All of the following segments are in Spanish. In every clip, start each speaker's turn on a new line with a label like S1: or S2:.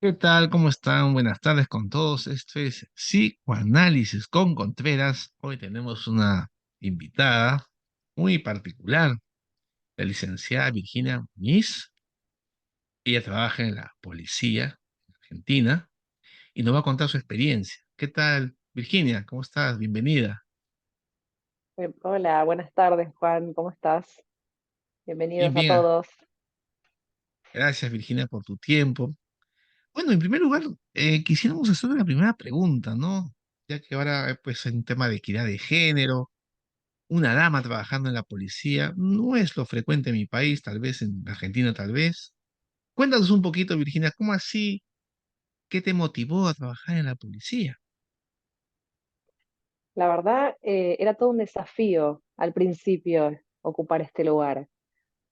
S1: ¿Qué tal? ¿Cómo están? Buenas tardes con todos. Esto es Psicoanálisis con Contreras. Hoy tenemos una invitada muy particular, la licenciada Virginia Muñiz. Ella trabaja en la policía en Argentina y nos va a contar su experiencia. ¿Qué tal, Virginia? ¿Cómo estás? Bienvenida.
S2: Hola, buenas tardes, Juan, ¿cómo estás?
S1: Bien,
S2: Bienvenidos a
S1: bien.
S2: todos.
S1: Gracias, Virginia, por tu tiempo. Bueno, en primer lugar, quisiéramos hacer una primera pregunta, ¿no? Ya que ahora, pues, es un tema de equidad de género. Una dama trabajando en la policía no es lo frecuente en mi país, tal vez en Argentina, tal vez. Cuéntanos un poquito, Virginia, ¿cómo así? ¿Qué te motivó a trabajar en la policía?
S2: La verdad, era todo un desafío al principio ocupar este lugar.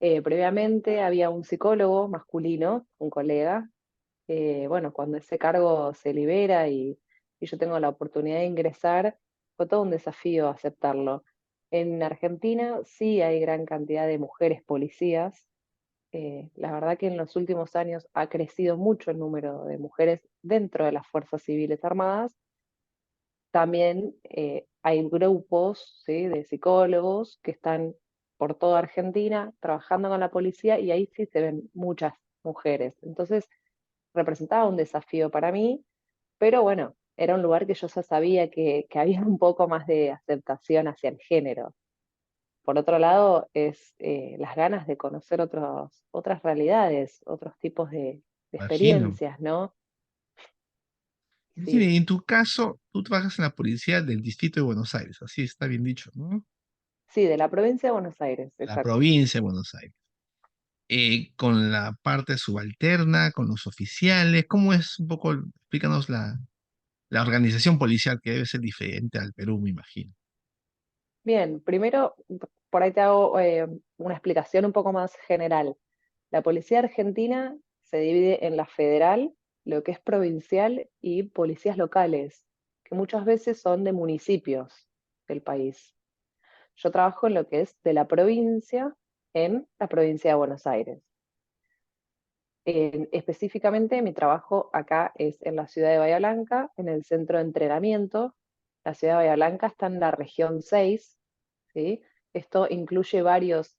S2: Previamente había un psicólogo masculino, un colega. Bueno, cuando ese cargo se libera y yo tengo la oportunidad de ingresar, fue todo un desafío aceptarlo. En Argentina sí hay gran cantidad de mujeres policías. La verdad que en los últimos años ha crecido mucho el número de mujeres dentro de las Fuerzas Civiles Armadas. También hay grupos, ¿sí?, de psicólogos que están por toda Argentina trabajando con la policía y ahí sí se ven muchas mujeres. Entonces representaba un desafío para mí, pero bueno, era un lugar que yo ya sabía que había un poco más de aceptación hacia el género. Por otro lado, es las ganas de conocer otras realidades, otros tipos de
S1: Imagino.
S2: experiencias, ¿no?
S1: Virginia,
S2: Sí,
S1: en tu caso, tú trabajas en la policía del Distrito de Buenos Aires, así está bien dicho, ¿no?
S2: sí, de la provincia de Buenos Aires,
S1: La
S2: exacto.
S1: provincia de Buenos Aires. Con la parte subalterna, con los oficiales, ¿cómo es un poco, explícanos la organización policial que debe ser diferente al Perú, me imagino?
S2: Bien, primero, por ahí te hago una explicación un poco más general. La policía argentina se divide en la federal, lo que es provincial y policías locales, que muchas veces son de municipios del país. Yo trabajo en lo que es de la provincia, en la provincia de Buenos Aires. Específicamente, mi trabajo acá es en la ciudad de Bahía Blanca, en el centro de entrenamiento. La ciudad de Bahía Blanca está en la región 6, ¿sí? Esto incluye varias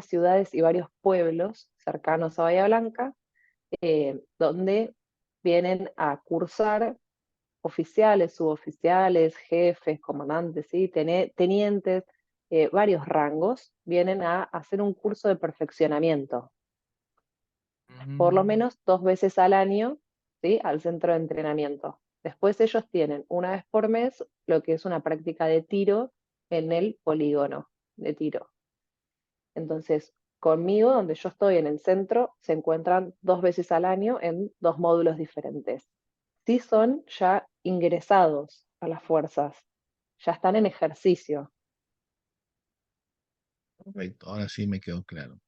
S2: ciudades y varios pueblos cercanos a Bahía Blanca, donde vienen a cursar oficiales, suboficiales, jefes, comandantes, ¿sí?, tenientes, varios rangos, vienen a hacer un curso de perfeccionamiento por lo
S1: Mm,
S2: menos 2 veces al año, ¿sí?, al centro de entrenamiento. Después ellos tienen una vez por mes lo que es una práctica de tiro en el polígono de tiro. Entonces, conmigo, donde yo estoy en el centro, se encuentran 2 veces al año en 2 módulos diferentes. Sí son ya ingresados a las fuerzas, ya están en ejercicio.
S1: correcto, ahora sí me quedó claro.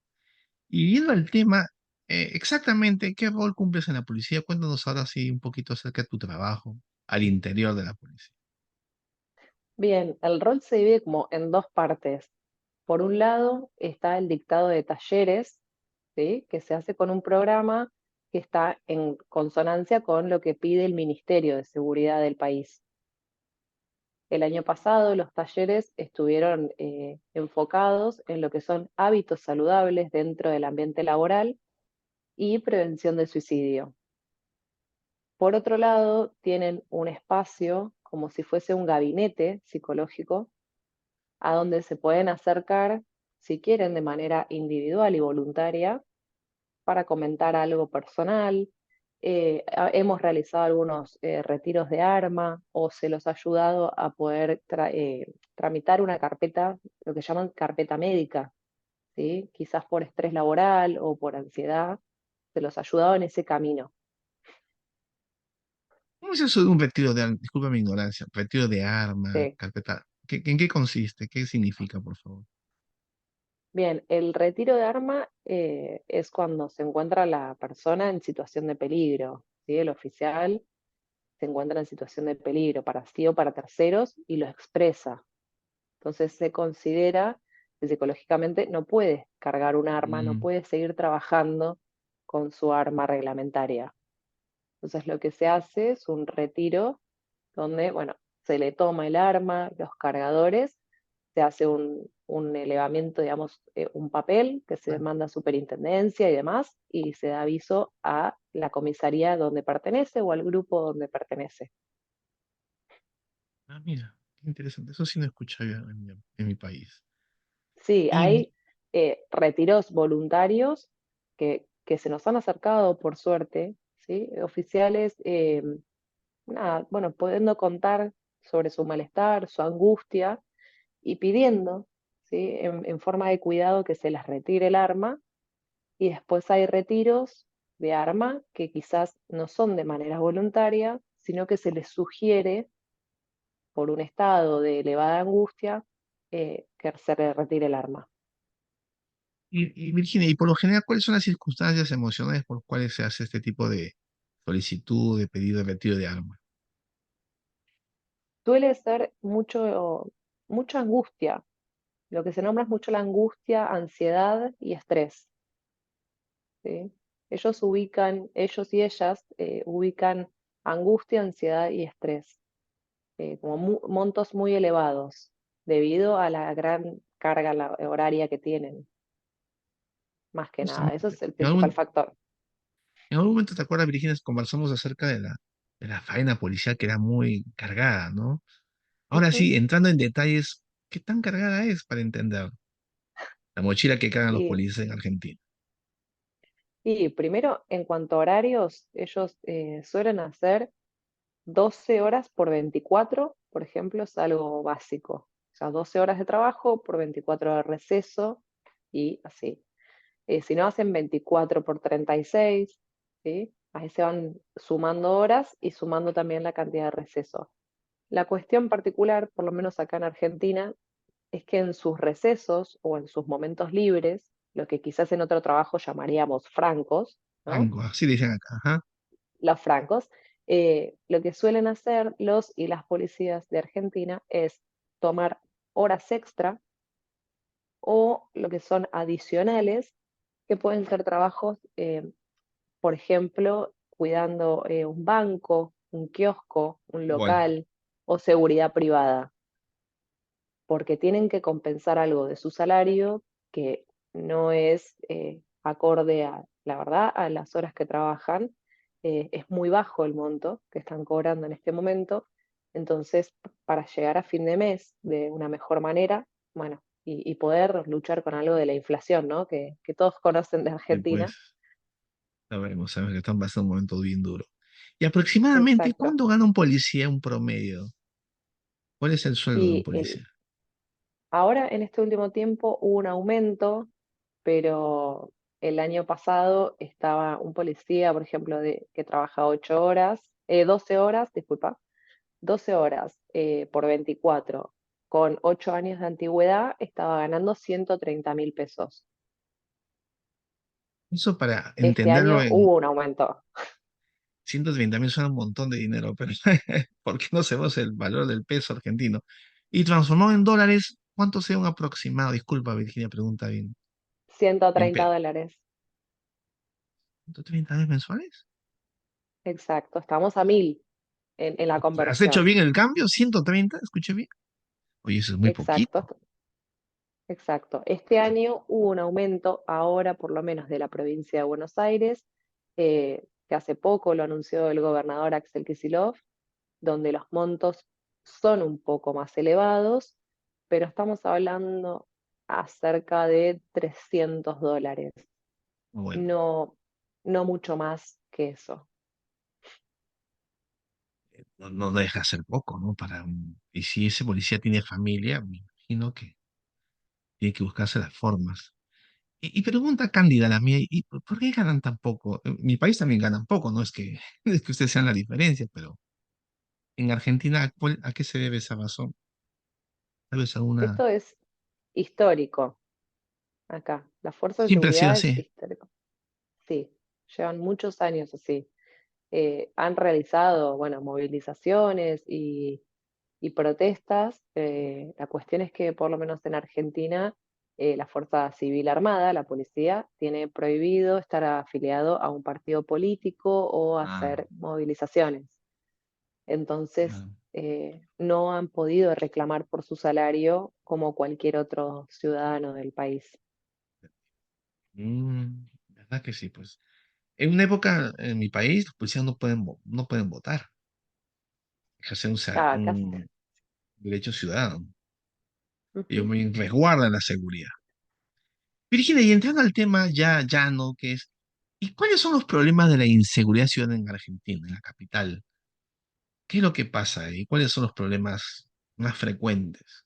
S1: Y viendo el tema, exactamente, ¿qué rol cumples en la policía? Cuéntanos ahora sí un poquito acerca de tu trabajo al interior de la policía.
S2: Bien, el rol se divide como en dos partes. Por un lado está el dictado de talleres, ¿sí?, que se hace con un programa que está en consonancia con lo que pide el Ministerio de Seguridad del país. El año pasado los talleres estuvieron enfocados en lo que son hábitos saludables dentro del ambiente laboral y prevención del suicidio. Por otro lado, tienen un espacio como si fuese un gabinete psicológico a donde se pueden acercar, si quieren, de manera individual y voluntaria, para comentar algo personal. Hemos realizado algunos retiros de arma o se los ha ayudado a poder tramitar una carpeta, lo que llaman carpeta médica, ¿sí? Quizás por estrés laboral o por ansiedad, se los ha ayudado en ese camino.
S1: ¿Cómo es eso de un retiro de armas? Disculpa mi ignorancia, retiro de armas,
S2: Sí.
S1: carpeta. ¿En qué consiste? ¿Qué significa, por favor?
S2: Bien, el retiro de arma es cuando se encuentra la persona en situación de peligro, ¿sí? El oficial se encuentra en situación de peligro para sí o para terceros y lo expresa. Entonces se considera que psicológicamente no puede cargar un arma, no
S1: Mm,
S2: puede seguir trabajando con su arma reglamentaria. Entonces lo que se hace es un retiro donde, bueno, se le toma el arma, los cargadores, se hace un elevamiento, digamos, un papel que se manda a superintendencia y demás, y se da aviso a la comisaría donde pertenece o al grupo donde pertenece.
S1: Ah, mira, qué interesante. Eso sí no he escuchado yo en mi país.
S2: Sí,
S1: Y,
S2: hay retiros voluntarios que se nos han acercado, por suerte, ¿sí? Oficiales, nada, bueno, pudiendo contar sobre su malestar, su angustia y pidiendo, ¿sí? En forma de cuidado que se les retire el arma. Y después hay retiros de arma que quizás no son de manera voluntaria, sino que se les sugiere por un estado de elevada angustia que se le retire el arma.
S1: y Virginia, y por lo general, ¿cuáles son las circunstancias emocionales por cuales se hace este tipo de solicitud, de pedido de retiro de arma?
S2: Suele ser mucha angustia. Lo que se nombra es mucho la angustia, ansiedad y estrés. ¿Sí? Ellos y ellas ubican angustia, ansiedad y estrés como montos muy elevados debido a la gran carga horaria que tienen, más que nada. Eso
S1: Justamente.
S2: es el principal factor.
S1: En algún momento, ¿te acuerdas, Virginia? Conversamos acerca de la faena policial que era muy cargada, ¿no? Ahora
S2: Ujú.
S1: sí, entrando en detalles, ¿qué tan cargada es para entender la mochila que cargan los
S2: Y,
S1: policías en Argentina?
S2: y primero, en cuanto a horarios, ellos suelen hacer 12 horas por 24, por ejemplo, es algo básico. O sea, 12 horas de trabajo por 24 horas de receso y así. Si no, hacen 24 por 36, ¿sí? Ahí se van sumando horas y sumando también la cantidad de receso. La cuestión particular, por lo menos acá en Argentina, es que en sus recesos o en sus momentos libres, lo que quizás en otro trabajo llamaríamos francos, ¿no?
S1: Franco, así le dicen acá, ajá.
S2: Los francos, lo que suelen hacer los y las policías de Argentina es tomar horas extra o lo que son adicionales, que pueden ser trabajos, por ejemplo, cuidando un banco, un kiosco, un
S1: Igual.
S2: local o seguridad privada, porque tienen que compensar algo de su salario que no es acorde a, la verdad, a las horas que trabajan. Es muy bajo el monto que están cobrando en este momento. Entonces, para llegar a fin de mes de una mejor manera, bueno, y poder luchar con algo de la inflación, ¿no? Que todos conocen de
S1: Y pues,
S2: Argentina.
S1: sabemos que están pasando un momento bien duro. Y aproximadamente,
S2: Exacto.
S1: ¿cuánto gana un policía un promedio? ¿Cuál es el sueldo de un
S2: Y
S1: policía?
S2: ahora, en este último tiempo, hubo un aumento, pero el año pasado estaba un policía, por ejemplo, que trabaja 8 horas, 12 horas, disculpa, 12 horas por 24, con 8 años de antigüedad, estaba ganando 130.000 pesos.
S1: Eso para
S2: Este
S1: entenderlo
S2: año
S1: en
S2: hubo un aumento.
S1: 130.000 suena un montón de dinero, pero ¿por qué no sabemos el valor del peso argentino? Y transformado en dólares, ¿cuánto sea un aproximado? Disculpa, Virginia, pregunta bien.
S2: ciento
S1: En
S2: treinta dólares.
S1: 130.000 mensuales.
S2: Exacto, estamos a 1.000 en la
S1: ¿Has hecho
S2: conversión.
S1: bien el cambio? ¿130? ¿Escuché bien? Oye, eso es muy
S2: Exacto.
S1: poquito.
S2: Exacto. Este año hubo un aumento, ahora por lo menos de la provincia de Buenos Aires, que hace poco lo anunció el gobernador Axel Kicillof, donde los montos son un poco más elevados, pero estamos hablando acerca de $300,
S1: Bueno,
S2: no, no mucho más que eso.
S1: no deja de ser poco, ¿no? Y si ese policía tiene familia, me imagino que tiene que buscarse las formas. Y pregunta cándida la mía, ¿y por qué ganan tan poco? En mi país también ganan poco, no es que, es que ustedes sean la diferencia, pero en Argentina, ¿a qué se debe esa razón? ¿Tal vez alguna?
S2: Esto es histórico acá. La fuerza de
S1: Siempre ha sido
S2: seguridad es
S1: así.
S2: histórico. Sí, llevan muchos años así. Han realizado, bueno, movilizaciones y protestas. La cuestión es que por lo menos en Argentina la Fuerza Civil Armada, la policía, tiene prohibido estar afiliado a un partido político o
S1: Ah,
S2: hacer movilizaciones. Entonces,
S1: claro.
S2: no han podido reclamar por su salario como cualquier otro ciudadano del país.
S1: ¿Verdad que sí? Pues en una época en mi país los policías no pueden votar, ejercer
S2: Acá,
S1: un derecho ciudadano. Ellos
S2: ujú.
S1: me resguardan la seguridad. Virginia, y entrando al tema ya llano, que es, ¿y cuáles son los problemas de la inseguridad ciudadana en Argentina, en la capital? ¿Qué es lo que pasa ahí? ¿Cuáles son los problemas más frecuentes?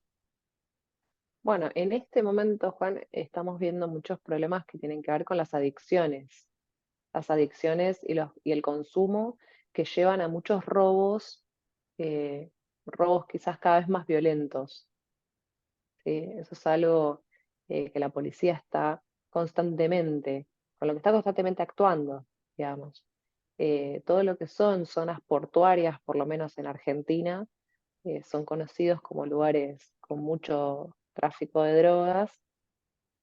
S2: Bueno, en este momento, Juan, estamos viendo muchos problemas que tienen que ver con las adicciones y el consumo que llevan a muchos robos, robos quizás cada vez más violentos. ¿Sí? Eso es algo que la policía está constantemente, con lo que está constantemente actuando, digamos. Todo lo que son zonas portuarias, por lo menos en Argentina, son conocidos como lugares con mucho tráfico de drogas,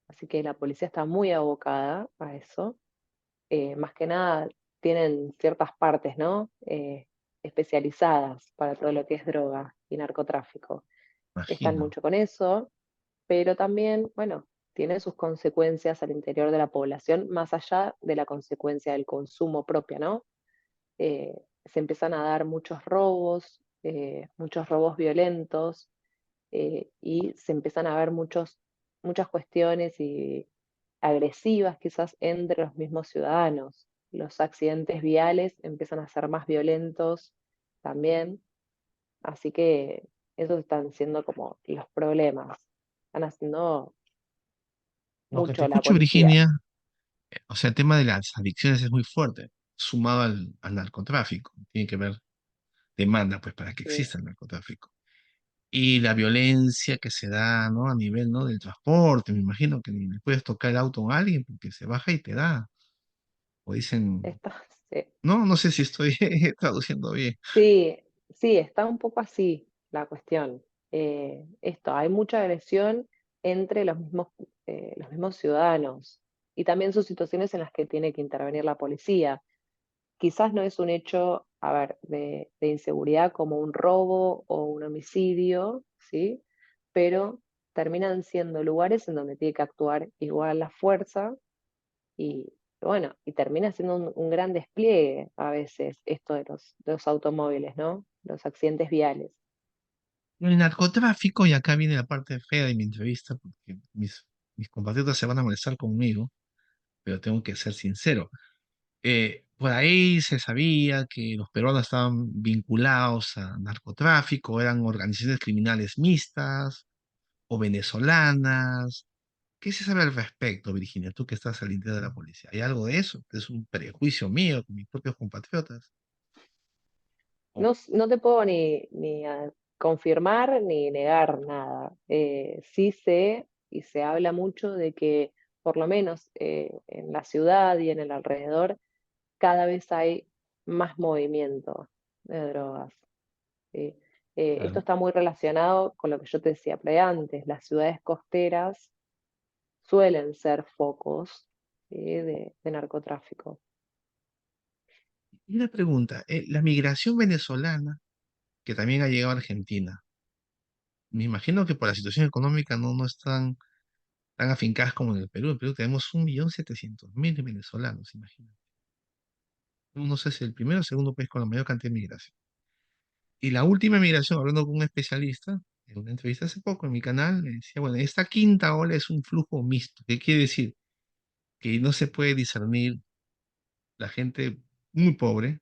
S2: así que la policía está muy abocada a eso. Más que nada tienen ciertas partes, ¿no? Especializadas para todo lo que es droga y narcotráfico. Están
S1: Imagino.
S2: mucho con eso, pero también, bueno, tiene sus consecuencias al interior de la población, más allá de la consecuencia del consumo propio, ¿no? Se empiezan a dar muchos robos violentos, y se empiezan a ver muchas cuestiones agresivas quizás entre los mismos ciudadanos. Los accidentes viales empiezan a ser más violentos también, así que esos están siendo como los problemas. Están haciendo
S1: Lo que te
S2: mucho la
S1: escucho,
S2: policía.
S1: Virginia, o sea, el tema de las adicciones es muy fuerte, sumado al narcotráfico. Tiene que ver demanda, pues, para que
S2: Sí.
S1: exista el narcotráfico. Y la violencia que se da, ¿no? A nivel, ¿no? Del transporte, me imagino que ni le puedes tocar el auto a alguien porque se baja y te da. O dicen,
S2: Está, sí,
S1: no, no sé si estoy traduciendo bien.
S2: sí, sí, está un poco así la cuestión. Hay mucha agresión entre los mismos ciudadanos y también sus situaciones en las que tiene que intervenir la policía. Quizás no es un hecho, a ver, de inseguridad como un robo o un homicidio, ¿sí? Pero terminan siendo lugares en donde tiene que actuar igual la fuerza y bueno, y termina siendo un gran despliegue a veces esto de los automóviles, ¿no? Los accidentes viales.
S1: El narcotráfico, y acá viene la parte fea de mi entrevista, porque mis compatriotas se van a molestar conmigo, pero tengo que ser sincero. Por ahí se sabía que los peruanos estaban vinculados a narcotráfico, eran organizaciones criminales mixtas o venezolanas. ¿Qué se sabe al respecto, Virginia? Tú que estás al interior de la policía. ¿Hay algo de eso? ¿Es un prejuicio mío con mis propios compatriotas? O-
S2: No te puedo ni confirmar ni negar nada. Sí sé y se habla mucho de que por lo menos en la ciudad y en el alrededor cada vez hay más movimiento de drogas. ¿Sí? Esto
S1: Claro.
S2: está muy relacionado con lo que yo te decía antes. Las ciudades costeras suelen ser focos, ¿sí? De narcotráfico.
S1: Y una pregunta, la migración venezolana, que también ha llegado a Argentina, me imagino que por la situación económica no están tan afincadas como en el Perú. En Perú tenemos 1.700.000 venezolanos, imagínate. No sé si el primero o segundo país con la mayor cantidad de migración. Y la última migración, hablando con un especialista, en una entrevista hace poco en mi canal, me decía, bueno, esta quinta ola es un flujo mixto. ¿Qué quiere decir? Que no se puede discernir la gente muy pobre,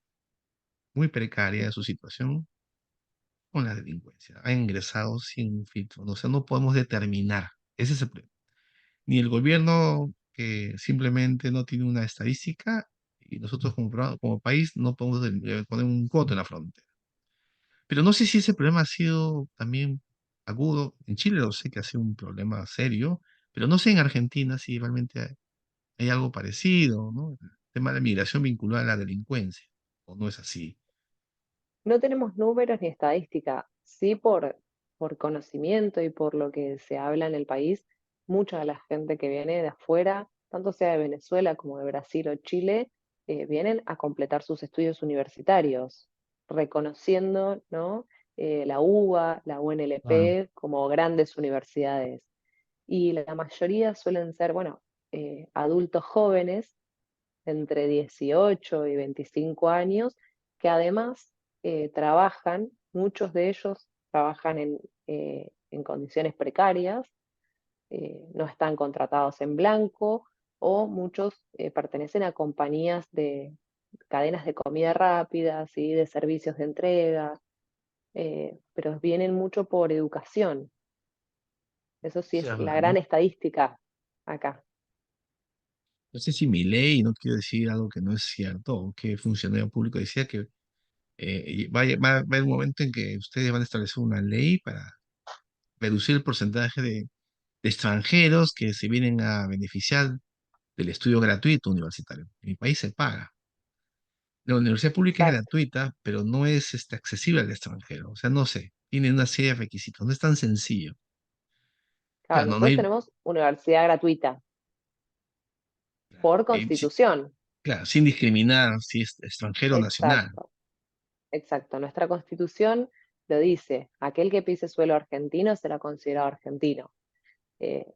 S1: muy precaria de su situación, con la delincuencia. Ha ingresado sin filtro. O sea, no podemos determinar. Ese es el problema. Ni el gobierno que simplemente no tiene una estadística y nosotros como país no podemos poner un coto en la frontera. Pero no sé si ese problema ha sido también agudo. En Chile lo sé que ha sido un problema serio, pero no sé en Argentina si realmente hay algo parecido, ¿no? El tema de la migración vinculada a la delincuencia, o no es así.
S2: No tenemos números ni estadística, sí por conocimiento y por lo que se habla en el país. mucha de la gente que viene de afuera, tanto sea de Venezuela como de Brasil o Chile, vienen a completar sus estudios universitarios, reconociendo, ¿no? La UBA, la
S1: Claro.
S2: UNLP como grandes universidades. Y la mayoría suelen ser, bueno, adultos jóvenes entre 18 y 25 años, que además trabajan, muchos de ellos trabajan en condiciones precarias, no están contratados en blanco o muchos pertenecen a compañías de cadenas de comida rápida, ¿sí? De servicios de entrega, pero vienen mucho por educación. Eso sí
S1: Sí,
S2: es
S1: es
S2: la
S1: verdad,
S2: gran
S1: ¿no?
S2: estadística acá.
S1: No sé si mi ley, no quiero decir algo que no es cierto, o que funcionario público decía que va a haber un momento en que ustedes van a establecer una ley para reducir el porcentaje de extranjeros que se vienen a beneficiar del estudio gratuito universitario. En mi país se paga. La universidad pública es
S2: Exacto.
S1: gratuita, pero no es accesible al extranjero. O sea, no sé, tiene una serie de requisitos, no es tan sencillo.
S2: Claro,
S1: Claro, no
S2: nosotros
S1: hay,
S2: tenemos universidad gratuita por constitución.
S1: claro, sin discriminar si es extranjero o nacional.
S2: Exacto, exacto. Nuestra constitución lo dice, aquel que pise suelo argentino será considerado argentino.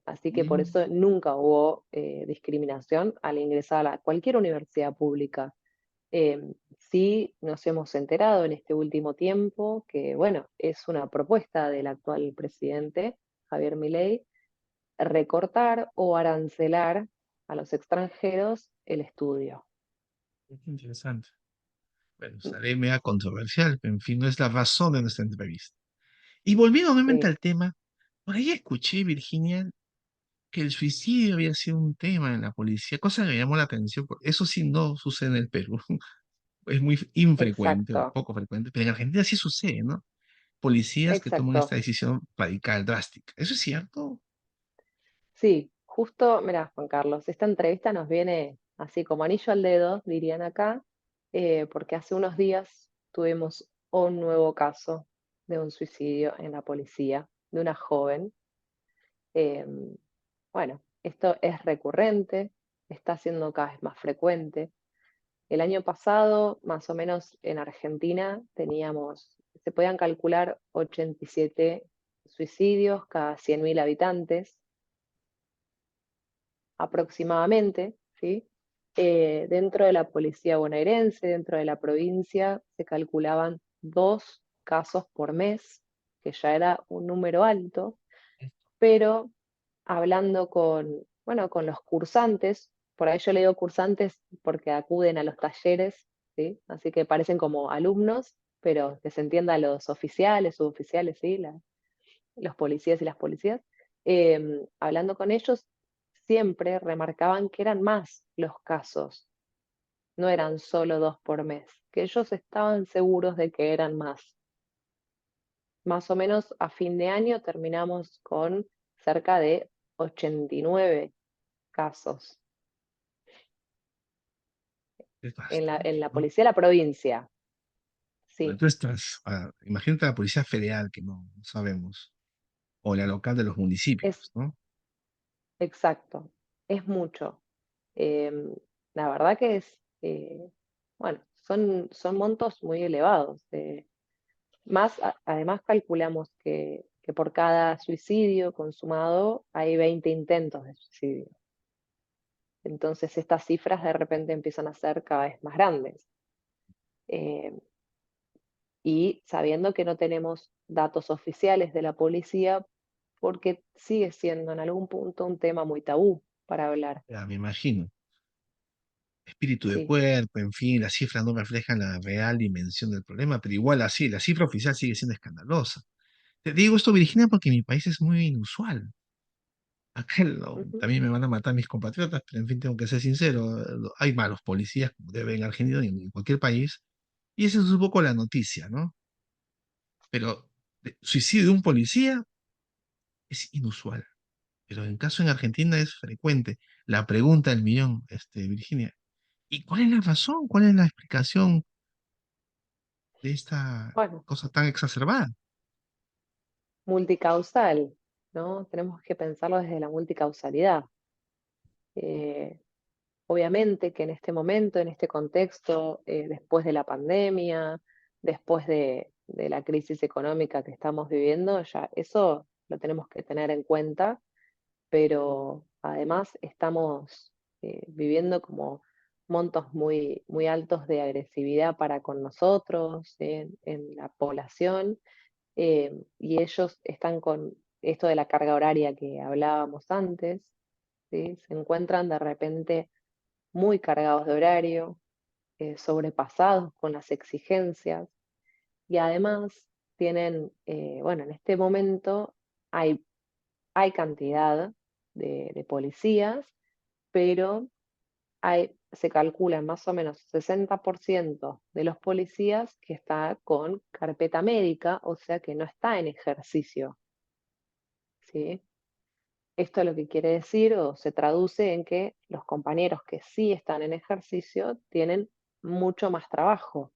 S2: Así que por
S1: Mm.
S2: eso nunca hubo discriminación al ingresar a cualquier universidad pública. Eh, sí nos hemos enterado en este último tiempo que, bueno, es una propuesta del actual presidente, Javier Milei, recortar o arancelar a los extranjeros el estudio.
S1: Es interesante. Bueno, sale media controversial, pero en fin, no es la razón de nuestra entrevista. Y volviendo nuevamente
S2: Sí,
S1: al tema, por ahí escuché, Virginia, que el suicidio había sido un tema en la policía, cosa que me llamó la atención. Eso sí no sucede en el Perú. Es muy infrecuente o
S2: exacto,
S1: poco frecuente, pero en Argentina sí sucede, ¿no? Policías que toman esta
S2: exacto.
S1: decisión radical, drástica. ¿Eso es cierto?
S2: Sí, justo, mira, Juan Carlos, esta entrevista nos viene así como anillo al dedo, dirían acá, porque hace unos días tuvimos un nuevo caso de un suicidio en la policía, de una joven. Eh, bueno, esto es recurrente, está siendo cada vez más frecuente. El año pasado, más o menos en Argentina, se podían calcular 87 suicidios cada 100.000 habitantes aproximadamente, ¿sí? Dentro de la policía bonaerense, dentro de la provincia, se calculaban 2 casos por mes, que ya era un número alto, pero hablando bueno, con los cursantes, por ahí yo le digo cursantes porque acuden a los talleres, ¿sí? Así que parecen como alumnos, pero que se entienda los oficiales, suboficiales, ¿sí? Los policías y las policías, hablando con ellos, siempre remarcaban que eran más los casos, no eran solo 2 por mes, que ellos estaban seguros de que eran más. Más o menos a fin de año terminamos con cerca de 89 casos
S1: Es
S2: en
S1: bastante,
S2: la
S1: ¿no?
S2: policía de la provincia.
S1: Bueno,
S2: Sí,
S1: tú estás, imagínate la policía federal, que no sabemos, o la local de los
S2: es
S1: municipios, ¿no?
S2: exacto, es mucho. Eh, la verdad que bueno, son montos muy elevados. Además calculamos que por cada suicidio consumado hay 20 intentos de suicidio. Entonces estas cifras de repente empiezan a ser cada vez más grandes. Eh, y sabiendo que no tenemos datos oficiales de la policía, porque sigue siendo en algún punto un tema muy tabú para hablar.
S1: Ya me imagino. Espíritu de
S2: Sí.
S1: cuerpo, en fin, las cifras no reflejan la real dimensión del problema, pero igual así, la cifra oficial sigue siendo escandalosa. Te digo esto, Virginia, porque mi país es muy inusual. Acá
S2: Ujú.
S1: también me van a matar mis compatriotas, pero en fin, tengo que ser sincero. Hay malos policías, como debe en Argentina y en cualquier país, y esa es un poco la noticia, ¿no? Pero suicidio de un policía es inusual, pero en caso en Argentina es frecuente. La pregunta del millón, Virginia, ¿y cuál es la razón? ¿Cuál es la explicación de esta
S2: Bueno,
S1: cosa tan exacerbada?
S2: multicausal. ¿no? Tenemos que pensarlo desde la multicausalidad. Eh, Obviamente que en este momento, en este contexto, después de la pandemia, después de la crisis económica que estamos viviendo, ya eso lo tenemos que tener en cuenta, pero además estamos viviendo como montos muy, muy altos de agresividad para con nosotros, en la población, y ellos están con esto de la carga horaria que hablábamos antes, ¿sí? Se encuentran de repente muy cargados de horario, sobrepasados con las exigencias y además tienen, bueno, en este momento hay, hay cantidad de policías, pero se calcula más o menos 60% de los policías que está con carpeta médica, o sea que no está en ejercicio, ¿sí? Esto lo que quiere decir o se traduce en que los compañeros que sí están en ejercicio tienen mucho más trabajo.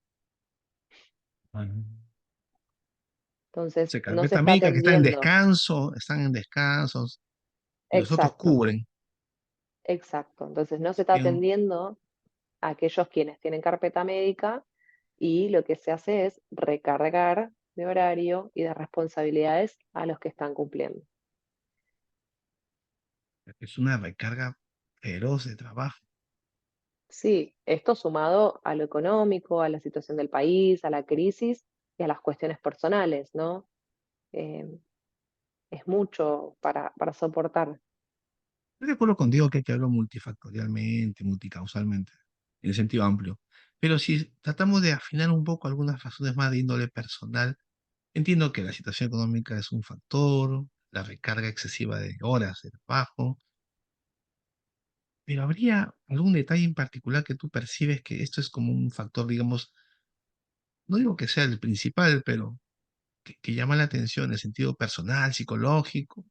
S1: Bueno.
S2: Entonces,
S1: Se
S2: no se
S1: carpeta
S2: está
S1: médica que
S2: atendiendo.
S1: están en descansos, y los otros
S2: Exacto,
S1: cubren.
S2: exacto. Entonces, no se está
S1: Bien.
S2: atendiendo a aquellos quienes tienen carpeta médica y lo que se hace es recargar de horario y de responsabilidades a los que están cumpliendo.
S1: Es una recarga feroz de trabajo.
S2: Sí, esto sumado a lo económico, a la situación del país, a la crisis y a las cuestiones personales, ¿no? Eh, es mucho para soportar.
S1: Estoy de acuerdo contigo que hay que hablarlo multifactorialmente, multicausalmente, en el sentido amplio. Pero si tratamos de afinar un poco algunas razones más de índole personal, entiendo que la situación económica es un factor, la recarga excesiva de horas de trabajo, pero ¿habría algún detalle en particular que tú percibes que esto es como un factor, digamos, no digo que sea el principal, pero que llama la atención en el sentido personal, psicológico?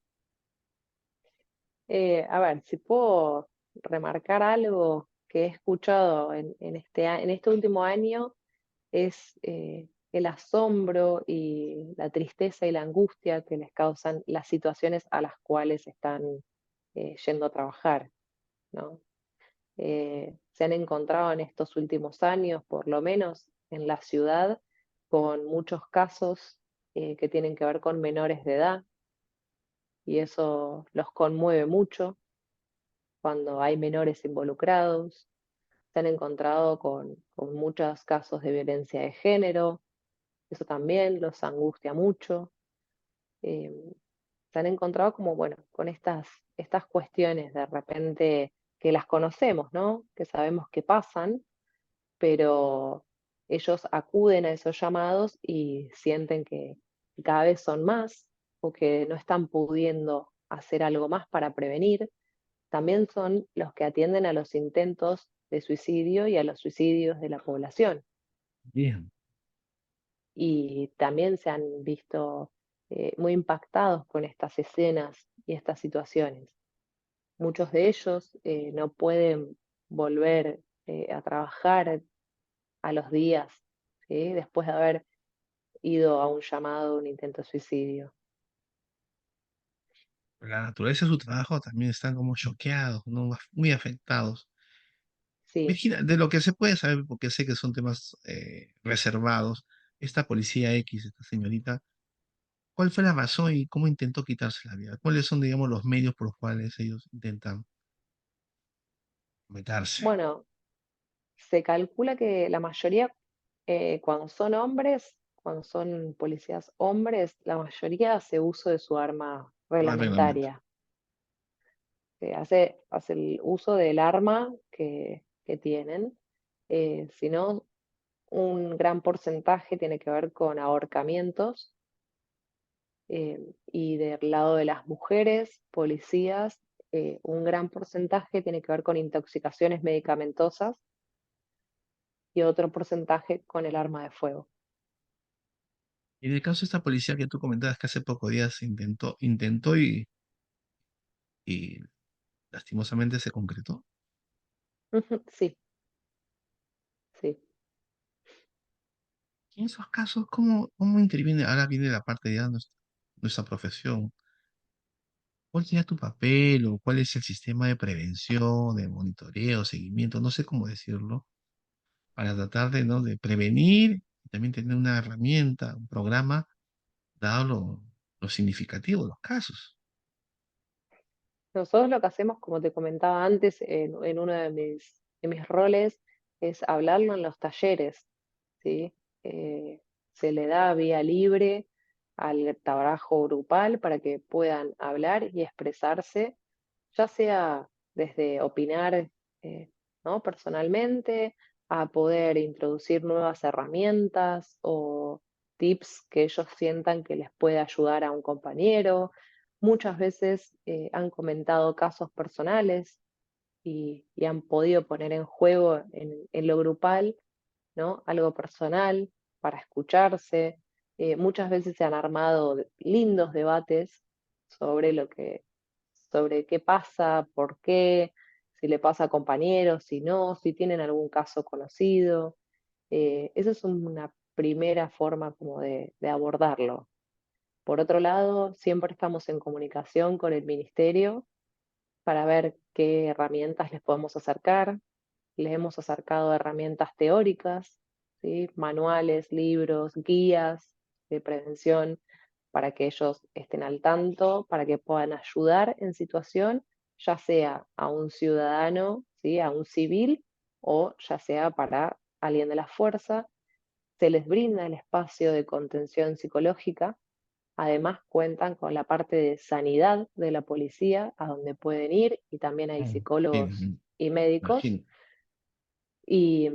S2: A ver, si puedo remarcar algo que he escuchado en este último año, es el asombro y la tristeza y la angustia que les causan las situaciones a las cuales están yendo a trabajar, ¿no? Se han encontrado en estos últimos años, por lo menos en la ciudad, con muchos casos que tienen que ver con menores de edad y eso los conmueve mucho cuando hay menores involucrados. Se han encontrado con muchos casos de violencia de género, eso también los angustia mucho. Eh, Se han encontrado como, bueno, con estas cuestiones de repente que las conocemos, ¿no? Que sabemos que pasan, pero ellos acuden a esos llamados y sienten que cada vez son más o que no están pudiendo hacer algo más para prevenir. También son los que atienden a los intentos de suicidio y a los suicidios de la población.
S1: Bien.
S2: Y también se han visto muy impactados con estas escenas y estas situaciones. Muchos de ellos no pueden volver a trabajar a los días, ¿sí? Después de haber ido a un llamado, un intento de suicidio.
S1: La naturaleza de su trabajo también están como choqueados, ¿no? Muy afectados.
S2: Sí,
S1: Virginia, de lo que se puede saber, porque sé que son temas reservados, esta policía X, esta señorita, ¿cuál fue la razón y cómo intentó quitarse la vida? ¿Cuáles son, digamos, los medios por los cuales ellos intentan meterse?
S2: bueno, se calcula que la mayoría, cuando son hombres, cuando son policías hombres, la mayoría hace uso de su arma
S1: No hay reglamento.
S2: reglamentaria. Hace el uso del arma que tienen. Si no, un gran porcentaje tiene que ver con ahorcamientos y del lado de las mujeres, policías, un gran porcentaje tiene que ver con intoxicaciones medicamentosas y otro porcentaje con el arma de fuego.
S1: Y en el caso de esta policía que tú comentabas que hace pocos días intentó y lastimosamente se concretó.
S2: Ujú, sí, sí.
S1: Y en esos casos, ¿cómo interviene? Ahora viene la parte de nuestra profesión. ¿Cuál sería tu papel o cuál es el sistema de prevención, de monitoreo, seguimiento, no sé cómo decirlo, para tratar de, ¿no? de prevenir y también tener una herramienta, un programa, dado lo significativo de los casos?
S2: Nosotros lo que hacemos, como te comentaba antes, en uno de mis roles, es hablarlo en los talleres, ¿sí? Eh, Se le da vía libre al trabajo grupal para que puedan hablar y expresarse, ya sea desde opinar, ¿no? Personalmente, a poder introducir nuevas herramientas o tips que ellos sientan que les puede ayudar a un compañero. Muchas veces han comentado casos personales y han podido poner en juego en lo grupal, ¿no? Algo personal para escucharse. Muchas veces se han armado lindos debates sobre sobre qué pasa, por qué, si le pasa a compañeros, si no, si tienen algún caso conocido. Esa es una primera forma como de abordarlo. Por otro lado, siempre estamos en comunicación con el ministerio para ver qué herramientas les podemos acercar. Les hemos acercado herramientas teóricas, ¿sí? Manuales, libros, guías de prevención para que ellos estén al tanto, para que puedan ayudar en situación, ya sea a un ciudadano, ¿sí? A un civil, o ya sea para alguien de la fuerza. Se les brinda el espacio de contención psicológica. Además, cuentan con la parte de sanidad de la policía, a donde pueden ir, y también hay
S1: Mm. Sí,
S2: psicólogos y médicos.
S1: imagino.
S2: Y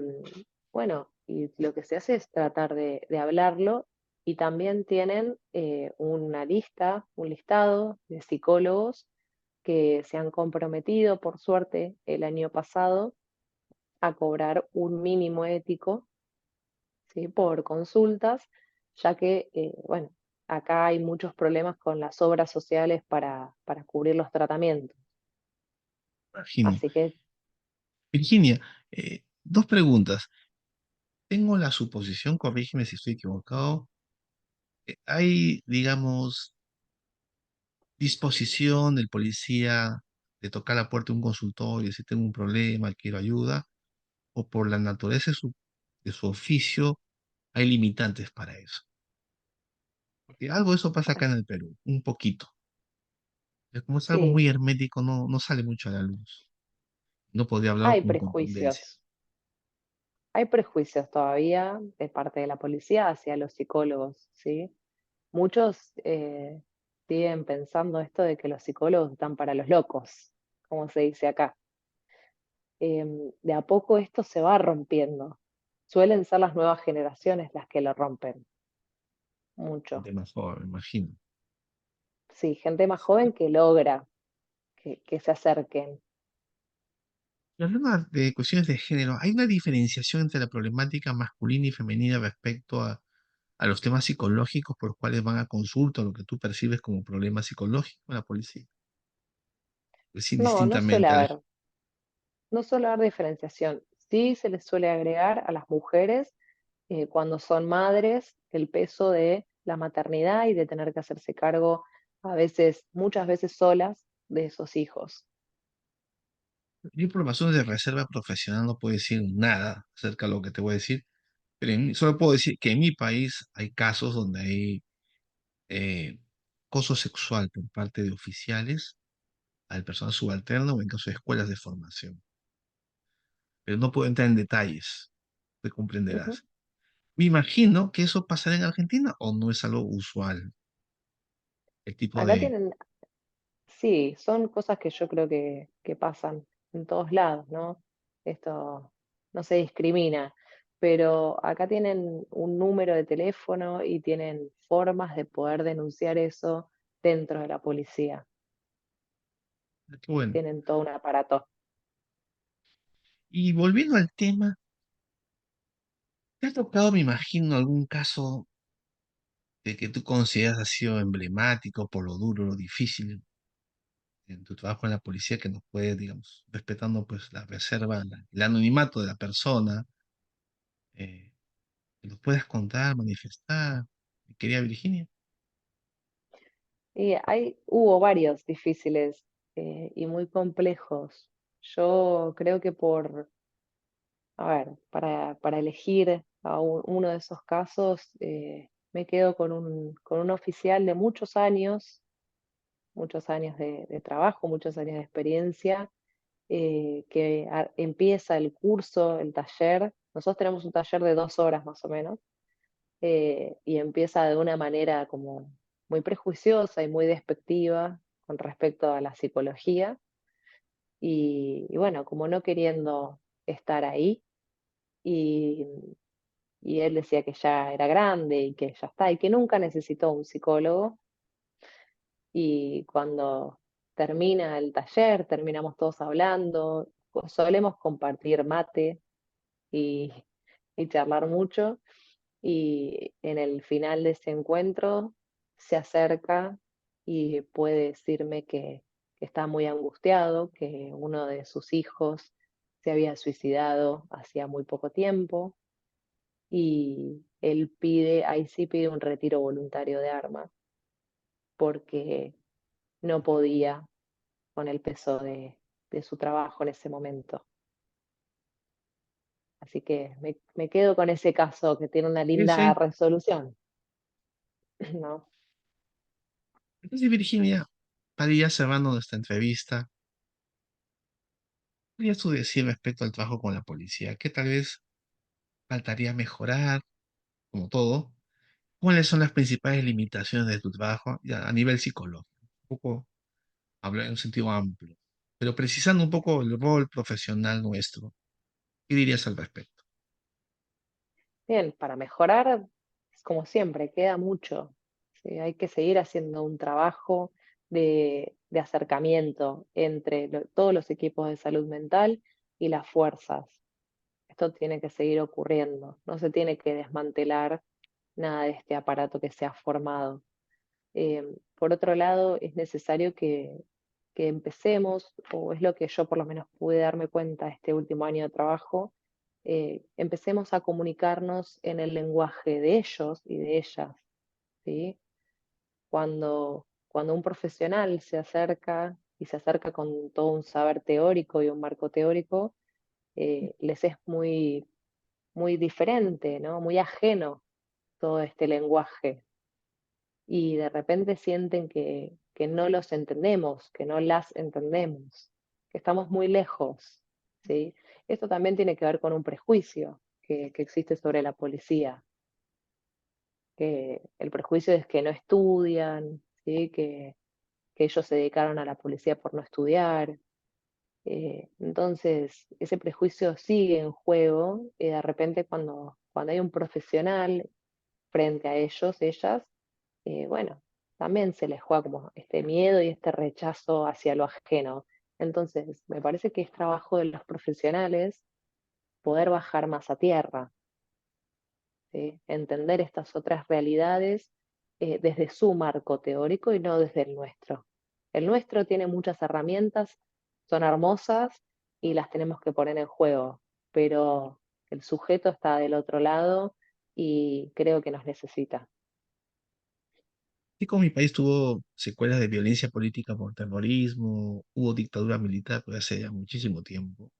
S2: bueno, y lo que se hace es tratar de hablarlo, y también tienen una lista, un listado de psicólogos que se han comprometido, por suerte, el año pasado a cobrar un mínimo ético, ¿sí? Por consultas, ya que, bueno, acá hay muchos problemas con las obras sociales para cubrir los tratamientos.
S1: Imagino.
S2: Así que
S1: Virginia, dos preguntas. Tengo la suposición, corrígeme si estoy equivocado, hay, digamos, disposición del policía de tocar la puerta de un consultorio y decir tengo un problema, quiero ayuda, o por la naturaleza de su oficio hay limitantes para eso. Porque algo de eso pasa acá en el Perú, un poquito. Pero como es algo
S2: sí,
S1: muy hermético, no sale mucho a la luz. No podría hablar
S2: hay
S1: con contundencia.
S2: prejuicios. Hay prejuicios todavía de parte de la policía hacia los psicólogos, ¿sí? Muchos siguen pensando esto de que los psicólogos están para los locos, como se dice acá. De a poco esto se va rompiendo. Suelen ser las nuevas generaciones las que lo rompen mucho.
S1: Gente más joven, me imagino.
S2: Sí, gente más joven que logra que se acerquen.
S1: Y hablando de cuestiones de género, ¿hay una diferenciación entre la problemática masculina y femenina respecto a los temas psicológicos por los cuales van a consulta o lo que tú percibes como problema psicológico en la policía? Es
S2: No,
S1: indistintamente al...
S2: no suele haber diferenciación. Sí se les suele agregar a las mujeres, cuando son madres, el peso de la maternidad y de tener que hacerse cargo a veces, muchas veces solas, de esos hijos.
S1: Yo por razones de reserva profesional no puedo decir nada acerca de lo que te voy a decir, pero solo puedo decir que en mi país hay casos donde hay eh, acoso sexual por parte de oficiales al personal subalterno o en caso de escuelas de formación. Pero no puedo entrar en detalles, te
S2: Ujú.
S1: comprenderás. Me imagino que eso pasará en Argentina o no es algo usual, el tipo
S2: Acá
S1: de...
S2: tienen, sí, son cosas que yo creo que pasan en todos lados, ¿no? Esto no se discrimina, pero acá tienen un número de teléfono y tienen formas de poder denunciar eso dentro de la policía.
S1: Qué bueno.
S2: Tienen todo un aparato.
S1: Y volviendo al tema, ¿te ha tocado, me imagino, algún caso de que tú consideras ha sido emblemático por lo duro, lo difícil en tu trabajo en la policía que nos puede, digamos, respetando pues la reserva, el anonimato de la persona, eh, que nos puedas contar, manifestar, mi querida Virginia?
S2: Y hubo varios difíciles y muy complejos. Yo creo que a ver, para elegir a uno de esos casos, me quedo con un oficial de muchos años de trabajo, muchos años de experiencia, que empieza el curso, el taller. Nosotros tenemos un taller de 2 horas más o menos, y empieza de una manera como muy prejuiciosa y muy despectiva con respecto a la psicología, y bueno, como no queriendo estar ahí, y, y él decía que ya era grande y que ya está, y que nunca necesitó un psicólogo, y cuando termina el taller, terminamos todos hablando, solemos compartir mate y, y charlar mucho. Y en el final de ese encuentro se acerca y puede decirme que está muy angustiado, que uno de sus hijos se había suicidado hacía muy poco tiempo, y él pide, ahí sí pide un retiro voluntario de armas porque no podía con el peso de su trabajo en ese momento. Así que me quedo con ese caso que tiene una
S1: Sí,
S2: linda
S1: sí.
S2: resolución, ¿no?
S1: Entonces, Virginia, para ir ya cerrando nuestra entrevista, ¿qué podrías tú decir respecto al trabajo con la policía? ¿Qué tal vez faltaría mejorar, como todo? ¿Cuáles son las principales limitaciones de tu trabajo ya, a nivel psicológico? Un poco hablar en un sentido amplio, pero precisando un poco el rol profesional nuestro. ¿Qué dirías al respecto?
S2: Bien, para mejorar, como siempre, queda mucho. ¿Sí? Hay que seguir haciendo un trabajo de acercamiento entre todos los equipos de salud mental y las fuerzas. Esto tiene que seguir ocurriendo. No se tiene que desmantelar nada de este aparato que se ha formado. Por otro lado, es necesario que empecemos, o es lo que yo por lo menos pude darme cuenta este último año de trabajo, empecemos a comunicarnos en el lenguaje de ellos y de ellas, ¿sí? Cuando un profesional se acerca y se acerca con todo un saber teórico y un marco teórico, les es muy diferente, ¿no? Muy ajeno todo este lenguaje, y de repente sienten que no los entendemos, que no las entendemos, que estamos muy lejos, ¿sí? Esto también tiene que ver con un prejuicio que existe sobre la policía, que el prejuicio es que no estudian, ¿sí? Que ellos se dedicaron a la policía por no estudiar. Entonces, ese prejuicio sigue en juego, y de repente cuando hay un profesional frente a ellos, ellas, bueno, también se les juega como este miedo y este rechazo hacia lo ajeno. Entonces, me parece que es trabajo de los profesionales poder bajar más a tierra, ¿sí? Entender estas otras realidades desde su marco teórico y no desde el nuestro. El nuestro tiene muchas herramientas, son hermosas y las tenemos que poner en juego, pero el sujeto está del otro lado y creo que nos necesita.
S1: Así como mi país tuvo secuelas de violencia política por terrorismo, hubo dictadura militar, pero hace ya muchísimo tiempo.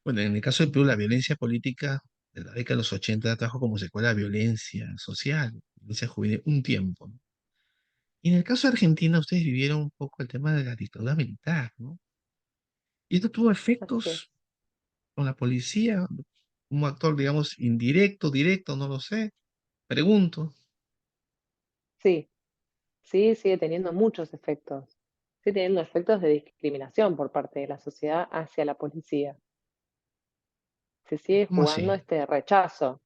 S1: Bueno, en el caso de Perú, la violencia política de la década de los 80 trajo como secuela violencia social, violencia juvenil, un tiempo, ¿no? Y en el caso de Argentina, ustedes vivieron un poco el tema de la dictadura militar, ¿no? Y esto tuvo
S2: Así es.
S1: efectos con la policía, un actor, digamos, indirecto, directo, no lo sé. Pregunto.
S2: Sí, sí, sigue teniendo muchos efectos. Sigue teniendo efectos de discriminación por parte de la sociedad hacia la policía. Se sigue
S1: ¿Cómo
S2: jugando
S1: así?
S2: este rechazo.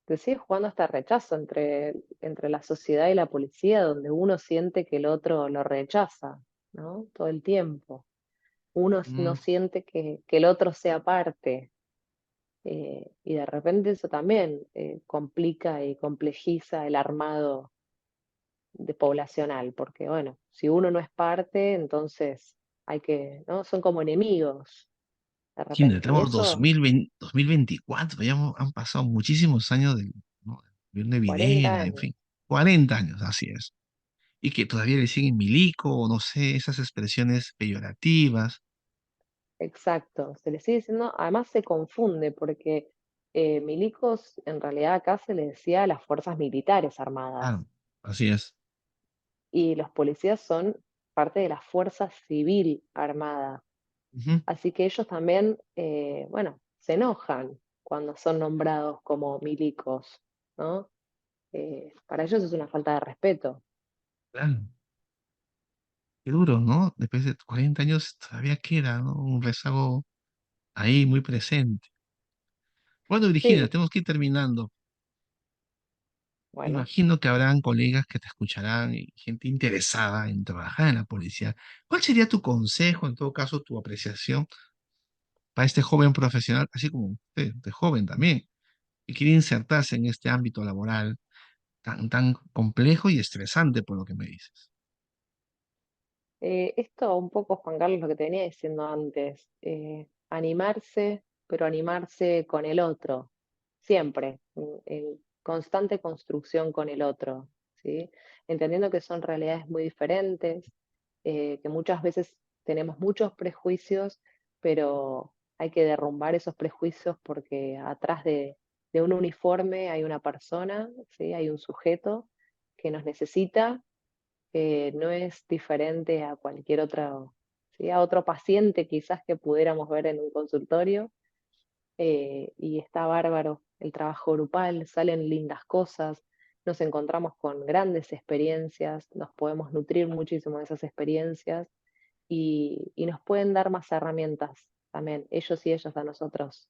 S2: Se sigue jugando este rechazo entre la sociedad y la policía, donde uno siente que el otro lo rechaza, ¿no? Todo el tiempo. Uno no
S1: Mm,
S2: siente que el otro sea parte. Y de repente eso también complica y complejiza el armado de poblacional, porque bueno, si uno no es parte, entonces ¿no? Son como enemigos de
S1: sí,
S2: repente. Y
S1: entramos
S2: eso,
S1: 2020, 2024, ya han pasado muchísimos años del, ¿no? Gobierno de
S2: 40
S1: Videla, en
S2: años.
S1: fin, 40 años, así es. y que todavía le siguen milico, o no sé, esas expresiones peyorativas.
S2: Exacto, se le sigue diciendo, además se confunde porque milicos en realidad acá se le decía a las fuerzas militares armadas
S1: Claro, así es.
S2: y los policías son parte de la fuerza civil armada.
S1: Ujú,
S2: Así que ellos también, bueno, se enojan cuando son nombrados como milicos, ¿no? Para ellos es una falta de respeto.
S1: claro. Qué duro, ¿no? Después de 40 años todavía queda, ¿no? Un rezago ahí muy presente. Bueno, Virginia,
S2: Sí,
S1: tenemos que ir terminando.
S2: bueno,
S1: Imagino que habrán colegas que te escucharán y gente interesada en trabajar en la policía. ¿Cuál sería tu consejo, en todo caso, tu apreciación para este joven profesional, así como usted, de joven también, que quiere insertarse en este ámbito laboral tan complejo y estresante por lo que me dices?
S2: esto un poco, Juan Carlos, lo que te venía diciendo antes, animarse, pero animarse con el otro, siempre, en constante construcción con el otro, ¿sí? Entendiendo que son realidades muy diferentes, que muchas veces tenemos muchos prejuicios, pero hay que derrumbar esos prejuicios porque atrás de un uniforme hay una persona, ¿sí? Hay un sujeto que nos necesita, no es diferente a cualquier otro, ¿sí? A otro paciente quizás que pudiéramos ver en un consultorio, y está bárbaro el trabajo grupal, salen lindas cosas, nos encontramos con grandes experiencias, nos podemos nutrir muchísimo de esas experiencias y nos pueden dar más herramientas también, ellos y ellas a nosotros.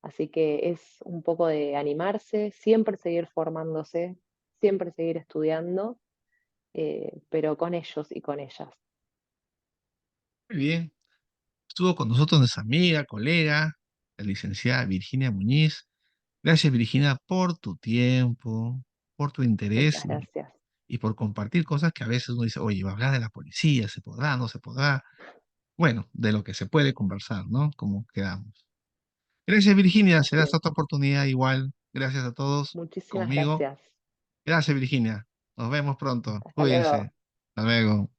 S2: Así que es un poco de animarse, siempre seguir formándose, siempre seguir estudiando, pero con ellos y con ellas.
S1: Muy bien. Estuvo con nosotros nuestra amiga, colega, la licenciada Virginia Muñiz. Gracias, Virginia, por tu tiempo, por tu interés
S2: Muchas gracias.
S1: y por compartir cosas que a veces uno dice, oye, va a hablar de la policía, ¿se podrá, no se podrá? Bueno, de lo que se puede conversar, ¿no? Como quedamos. Gracias, Virginia. Será
S2: Así
S1: hasta
S2: es.
S1: otra oportunidad igual. Gracias a todos
S2: Muchísimas
S1: conmigo.
S2: gracias.
S1: Gracias, Virginia. Nos vemos pronto.
S2: Hasta luego.
S1: Cuídense. Hasta luego.